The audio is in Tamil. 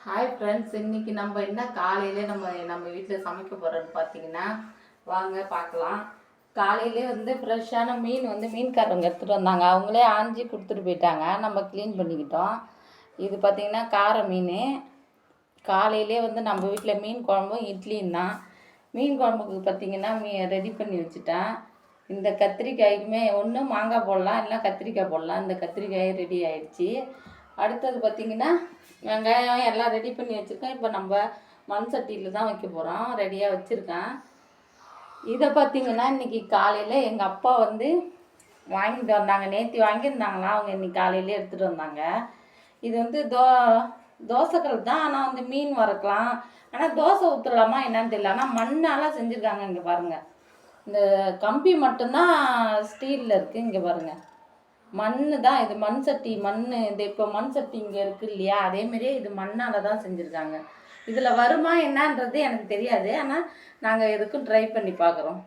ஹாய் ஃப்ரெண்ட்ஸ், இன்றைக்கி நம்ம என்ன காலையிலே நம்ம வீட்டில் சமைக்க போகிறோன்னு பார்த்தீங்கன்னா வாங்க பார்க்கலாம். காலையிலே ஃப்ரெஷ்ஷான மீன் மீன்காரங்க எடுத்துகிட்டு வந்தாங்க. அவங்களே ஆஞ்சி கொடுத்துட்டு போயிட்டாங்க. நம்ம க்ளீன் பண்ணிக்கிட்டோம். இது பார்த்திங்கன்னா கார மீன். காலையிலே நம்ம வீட்டில் மீன் குழம்பும் இட்லியும் தான். மீன் குழம்புக்கு பார்த்திங்கன்னா ரெடி பண்ணி வச்சுட்டேன். இந்த கத்திரிக்காய்க்குமே ஒன்று மாங்காய் போடலாம், இல்லை கத்திரிக்காய் போடலாம். இந்த கத்திரிக்காய் ரெடி ஆயிடுச்சு. அடுத்தது பார்த்திங்கன்னா வெங்காயம் எல்லாம் ரெடி பண்ணி வச்சுருக்கேன். இப்போ நம்ம மண் சட்டியில் தான் வைக்க போகிறோம். ரெடியாக வச்சுருக்கேன். இதை பார்த்திங்கன்னா இன்றைக்கி காலையில் எங்கள் அப்பா வாங்கிட்டு வந்தாங்க. நேற்று வாங்கியிருந்தாங்களா, அவங்க இன்றைக்கி காலையிலே எடுத்துகிட்டு வந்தாங்க. இது தோசைக்கல் தான். ஆனால் மீன் வறுக்கலாம். ஆனால் தோசை ஊற்றலாமா என்னன்னு தெரியல. ஆனால் மண்ணால் செஞ்சுருக்காங்க. இங்கே பாருங்கள், இந்த கம்பி மட்டும்தான் ஸ்டீலில் இருக்குது. இங்கே பாருங்கள், மண் தான். இது மண் சட்டி. இது இப்போ மண் சட்டி இங்கே இருக்குது இல்லையா, அதேமாரியே இது மண்ணால் தான் செஞ்சுருக்காங்க. இதில் வருமா என்னன்றது எனக்கு தெரியாது. ஆனால் நாங்கள் எதுக்கும் ட்ரை பண்ணி பார்க்குறோம்.